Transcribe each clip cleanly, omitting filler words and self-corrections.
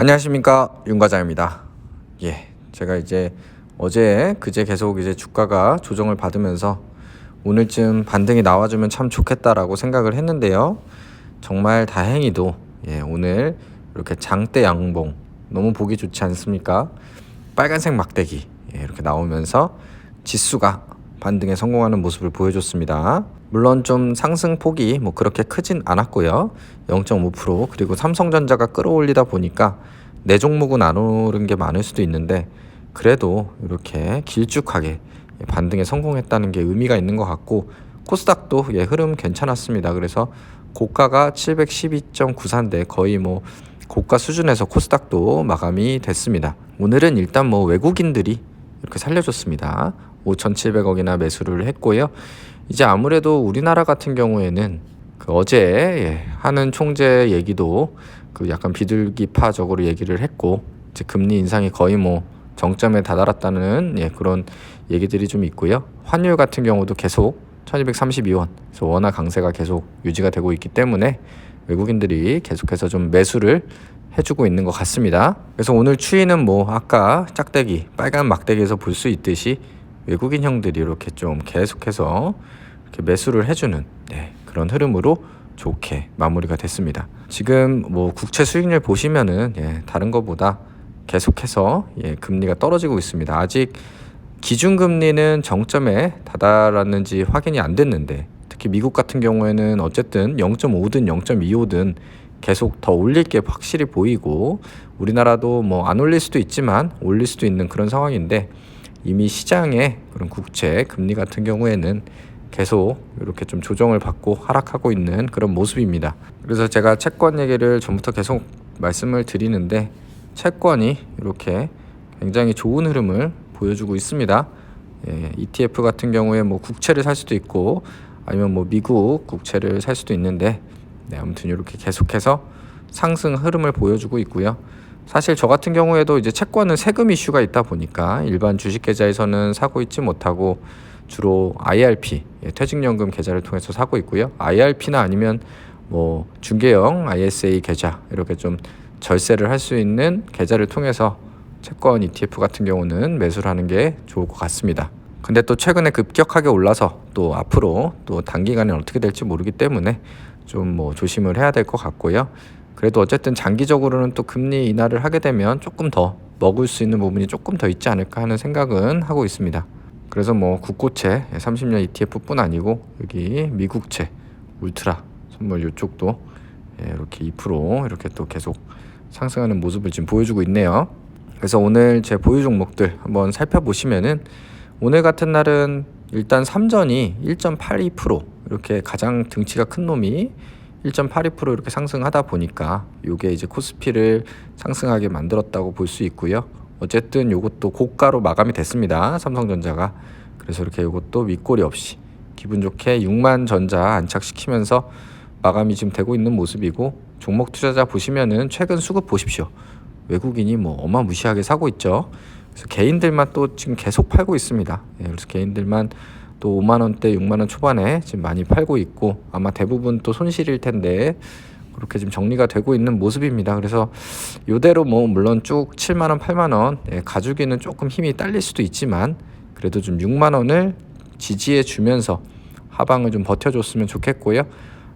안녕하십니까, 윤과장입니다. 제가 이제 그제 계속 이제 주가가 조정을 받으면서 오늘쯤 반등이 나와주면 참 좋겠다라고 생각을 했는데요. 정말 다행히도 오늘 이렇게 장대 양봉 너무 보기 좋지 않습니까? 빨간색 막대기 이렇게 나오면서 지수가 반등에 성공하는 모습을 보여줬습니다. 물론 좀 상승폭이 그렇게 크진 않았고요. 0.5% 그리고 삼성전자가 끌어올리다 보니까 내 종목은 안 오른 게 많을 수도 있는데 그래도 이렇게 길쭉하게 반등에 성공했다는 게 의미가 있는 것 같고, 코스닥도 흐름 괜찮았습니다. 그래서 고가가 712.94인데 거의 고가 수준에서 코스닥도 마감이 됐습니다. 오늘은 일단 외국인들이 이렇게 살려줬습니다. 5,700억이나 매수를 했고요. 이제 아무래도 우리나라 같은 경우에는 어제 하는 총재 얘기도 약간 비둘기파적으로 얘기를 했고, 이제 금리 인상이 거의 정점에 다다랐다는 그런 얘기들이 좀 있고요. 환율 같은 경우도 계속 1232원, 그래서 원화 강세가 계속 유지가 되고 있기 때문에 외국인들이 계속해서 좀 매수를 해주고 있는 것 같습니다. 그래서 오늘 추이는 아까 짝대기 빨간 막대기에서 볼 수 있듯이 외국인 형들이 이렇게 좀 계속해서 이렇게 매수를 해주는 그런 흐름으로 좋게 마무리가 됐습니다. 지금 국채 수익률 보시면은 다른 것보다 계속해서 금리가 떨어지고 있습니다. 아직 기준금리는 정점에 다다랐는지 확인이 안 됐는데, 특히 미국 같은 경우에는 어쨌든 0.5든 0.25든 계속 더 올릴 게 확실히 보이고, 우리나라도 안 올릴 수도 있지만 올릴 수도 있는 그런 상황인데, 이미 시장의 그런 국채 금리 같은 경우에는 계속 이렇게 좀 조정을 받고 하락하고 있는 그런 모습입니다. 그래서 제가 채권 얘기를 전부터 계속 말씀을 드리는데, 채권이 이렇게 굉장히 좋은 흐름을 보여주고 있습니다. ETF 같은 경우에 국채를 살 수도 있고 아니면 미국 국채를 살 수도 있는데, 아무튼 이렇게 계속해서 상승 흐름을 보여주고 있고요. 사실 저 같은 경우에도 이제 채권은 세금 이슈가 있다 보니까 일반 주식 계좌에서는 사고 있지 못하고 주로 IRP, 퇴직연금 계좌를 통해서 사고 있고요. IRP나 아니면 중개형 ISA 계좌, 이렇게 좀 절세를 할 수 있는 계좌를 통해서 채권 ETF 같은 경우는 매수를 하는 게 좋을 것 같습니다. 근데 또 최근에 급격하게 올라서 또 앞으로 또 단기간에 어떻게 될지 모르기 때문에 좀 조심을 해야 될 것 같고요. 그래도 어쨌든 장기적으로는 또 금리 인하를 하게 되면 조금 더 먹을 수 있는 부분이 조금 더 있지 않을까 하는 생각은 하고 있습니다. 그래서 국고채 30년 ETF뿐 아니고 여기 미국채 울트라 선물 이쪽도 이렇게 2% 이렇게 또 계속 상승하는 모습을 지금 보여주고 있네요. 그래서 오늘 제 보유 종목들 한번 살펴보시면은, 오늘 같은 날은 일단 삼전이 1.82% 이렇게 가장 등치가 큰 놈이 1.82% 이렇게 상승하다 보니까 요게 이제 코스피를 상승하게 만들었다고 볼 수 있고요. 어쨌든 요것도 고가로 마감이 됐습니다. 삼성전자가. 그래서 이렇게 요것도 윗꼬리 없이 기분 좋게 6만 전자 안착시키면서 마감이 지금 되고 있는 모습이고, 종목 투자자 보시면은 최근 수급 보십시오. 외국인이 어마무시하게 사고 있죠. 그래서 개인들만 또 지금 계속 팔고 있습니다. 그래서 개인들만 또 5만 원대, 6만 원 초반에 지금 많이 팔고 있고, 아마 대부분 또 손실일 텐데 그렇게 지금 정리가 되고 있는 모습입니다. 그래서 이대로 물론 쭉 7만 원, 8만 원 가주기는 조금 힘이 딸릴 수도 있지만, 그래도 좀 6만 원을 지지해 주면서 하방을 좀 버텨줬으면 좋겠고요.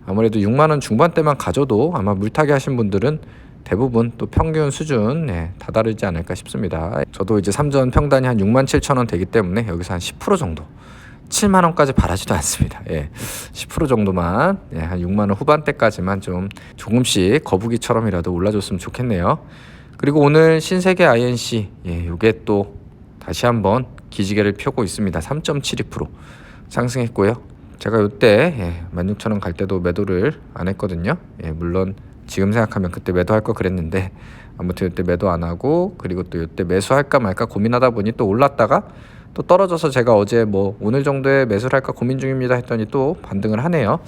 아무래도 6만 원 중반대만 가져도 아마 물타기 하신 분들은 대부분 또 평균 수준 다다르지 않을까 싶습니다. 저도 이제 3전 평단이 한 6만 7천 원 되기 때문에 여기서 한 10% 정도, 7만 원까지 바라지도 않습니다. 10% 정도만, 한 6만 원 후반대까지만 좀 조금씩 거북이처럼이라도 올라줬으면 좋겠네요. 그리고 오늘 신세계 INC, 요게 또 다시 한번 기지개를 펴고 있습니다. 3.72% 상승했고요. 제가 요때 16,000원 갈 때도 매도를 안 했거든요. 물론 지금 생각하면 그때 매도할 거 그랬는데, 아무튼 이때 매도 안 하고, 그리고 또 이때 매수할까 말까 고민하다 보니 또 올랐다가 또 떨어져서 제가 어제 오늘 정도에 매수를 할까 고민 중입니다 했더니 또 반등을 하네요.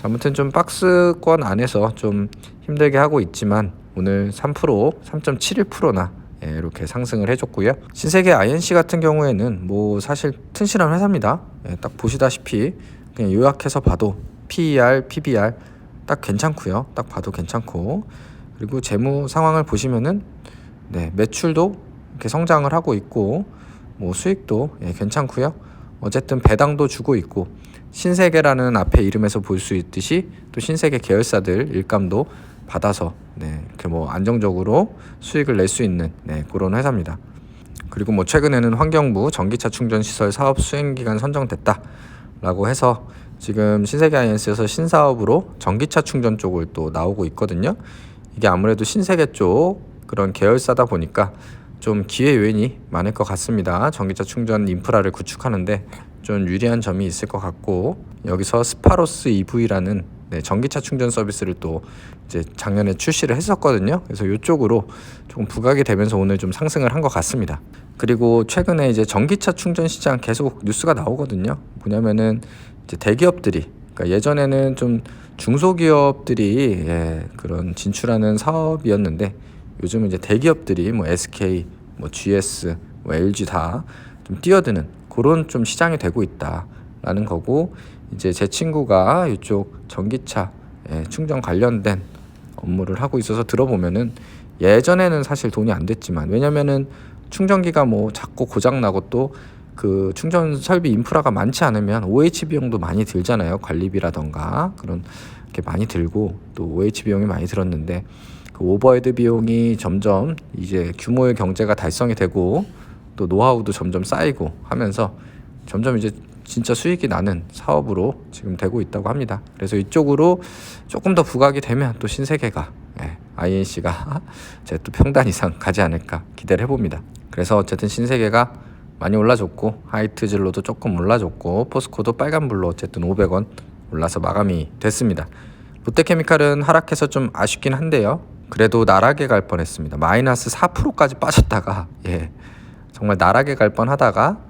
아무튼 좀 박스권 안에서 좀 힘들게 하고 있지만 오늘 3%, 3.71%나 이렇게 상승을 해줬고요. 신세계 INC 같은 경우에는 사실 튼실한 회사입니다. 딱 보시다시피 그냥 요약해서 봐도 PER, PBR 딱 괜찮고요. 딱 봐도 괜찮고, 그리고 재무 상황을 보시면은 매출도 이렇게 성장을 하고 있고 뭐 수익도 괜찮고요. 어쨌든 배당도 주고 있고 신세계라는 앞에 이름에서 볼 수 있듯이 또 신세계 계열사들 일감도 받아서 이렇게 뭐 안정적으로 수익을 낼 수 있는 그런 회사입니다. 그리고 뭐 최근에는 환경부 전기차 충전 시설 사업 수행 기간 선정됐다라고 해서 지금 신세계 아이언스에서 신사업으로 전기차 충전 쪽을 또 나오고 있거든요. 이게 아무래도 신세계 쪽 그런 계열사다 보니까 좀 기회 요인이 많을 것 같습니다. 전기차 충전 인프라를 구축하는데 좀 유리한 점이 있을 것 같고, 여기서 스파로스 EV라는 전기차 충전 서비스를 또 이제 작년에 출시를 했었거든요. 그래서 이쪽으로 조금 부각이 되면서 오늘 좀 상승을 한 것 같습니다. 그리고 최근에 이제 전기차 충전 시장 계속 뉴스가 나오거든요. 뭐냐면은 이제 대기업들이, 그러니까 예전에는 좀 중소기업들이 그런 진출하는 사업이었는데 요즘은 이제 대기업들이 뭐 SK, 뭐 GS, 뭐 LG 다 좀 뛰어드는 그런 좀 시장이 되고 있다라는 거고, 이제 제 친구가 이쪽 전기차 충전 관련된 업무를 하고 있어서 들어보면은 예전에는 사실 돈이 안 됐지만, 왜냐면은 충전기가 뭐 자꾸 고장 나고 또 그 충전 설비 인프라가 많지 않으면 OH 비용도 많이 들잖아요. 관리비라던가 그런 게 많이 들고 또 OH 비용이 많이 들었는데 그 오버헤드 비용이 점점 이제 규모의 경제가 달성이 되고 또 노하우도 점점 쌓이고 하면서 점점 이제 진짜 수익이 나는 사업으로 지금 되고 있다고 합니다. 그래서 이쪽으로 조금 더 부각이 되면 또 신세계가 INC가 제 또 평단 이상 가지 않을까 기대를 해봅니다. 그래서 어쨌든 신세계가 많이 올라줬고 하이트질로도 조금 올라줬고 포스코도 빨간불로 어쨌든 500원 올라서 마감이 됐습니다. 롯데케미칼은 하락해서 좀 아쉽긴 한데요. 그래도 나락에 갈 뻔했습니다. 마이너스 4%까지 빠졌다가 정말 나락에 갈 뻔하다가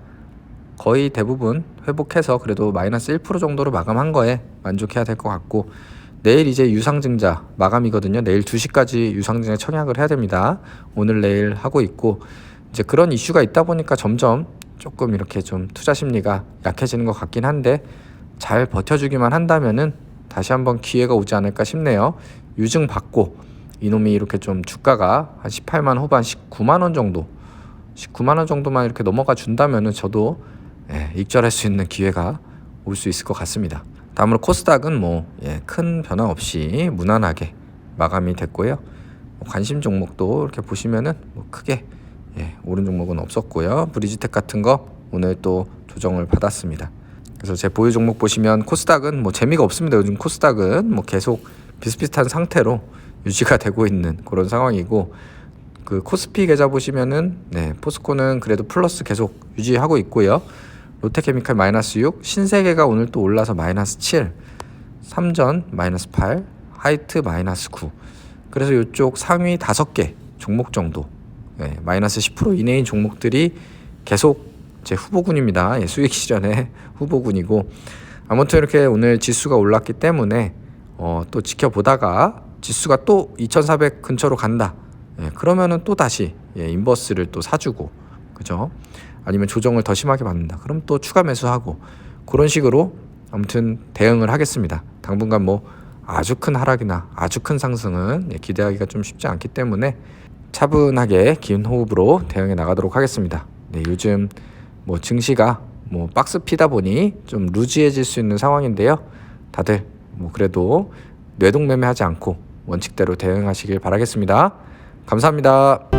거의 대부분 회복해서 그래도 마이너스 1% 정도로 마감한 거에 만족해야 될 것 같고, 내일 이제 유상증자 마감이거든요. 내일 2시까지 유상증자 청약을 해야 됩니다. 오늘 내일 하고 있고, 이제 그런 이슈가 있다 보니까 점점 조금 이렇게 좀 투자 심리가 약해지는 것 같긴 한데 잘 버텨주기만 한다면은 다시 한번 기회가 오지 않을까 싶네요. 유증 받고 이놈이 이렇게 좀 주가가 한 18만 후반 19만 원 정도 19만 원 정도만 이렇게 넘어가 준다면은 저도 익절할 수 있는 기회가 올 수 있을 것 같습니다. 다음으로 코스닥은 뭐 큰 변화 없이 무난하게 마감이 됐고요. 관심 종목도 이렇게 보시면은 뭐 크게 오른 종목은 없었고요. 브리지텍 같은 거 오늘 또 조정을 받았습니다. 그래서 제 보유 종목 보시면 코스닥은 뭐 재미가 없습니다. 요즘 코스닥은 뭐 계속 비슷비슷한 상태로 유지가 되고 있는 그런 상황이고, 그 코스피 계좌 보시면은 포스코는 그래도 플러스 계속 유지하고 있고요. 롯데케미칼 마이너스 6, 신세계가 오늘 또 올라서 마이너스 7, 삼전 마이너스 8, 하이트 마이너스 9. 그래서 이쪽 상위 5개 종목 정도 마이너스 10% 이내인 종목들이 계속 제 후보군입니다. 수익 실현의 후보군이고, 아무튼 이렇게 오늘 지수가 올랐기 때문에 또 지켜보다가 지수가 또 2400 근처로 간다. 그러면은 또 다시 인버스를 또 사주고, 그죠? 아니면 조정을 더 심하게 받는다. 그럼 또 추가 매수하고 그런 식으로 아무튼 대응을 하겠습니다. 당분간 뭐 아주 큰 하락이나 아주 큰 상승은 기대하기가 좀 쉽지 않기 때문에 차분하게 긴 호흡으로 대응해 나가도록 하겠습니다. 요즘 뭐 증시가 뭐 박스 피다 보니 좀 루즈해질 수 있는 상황인데요. 다들 뭐 그래도 뇌동매매하지 않고 원칙대로 대응하시길 바라겠습니다. 감사합니다.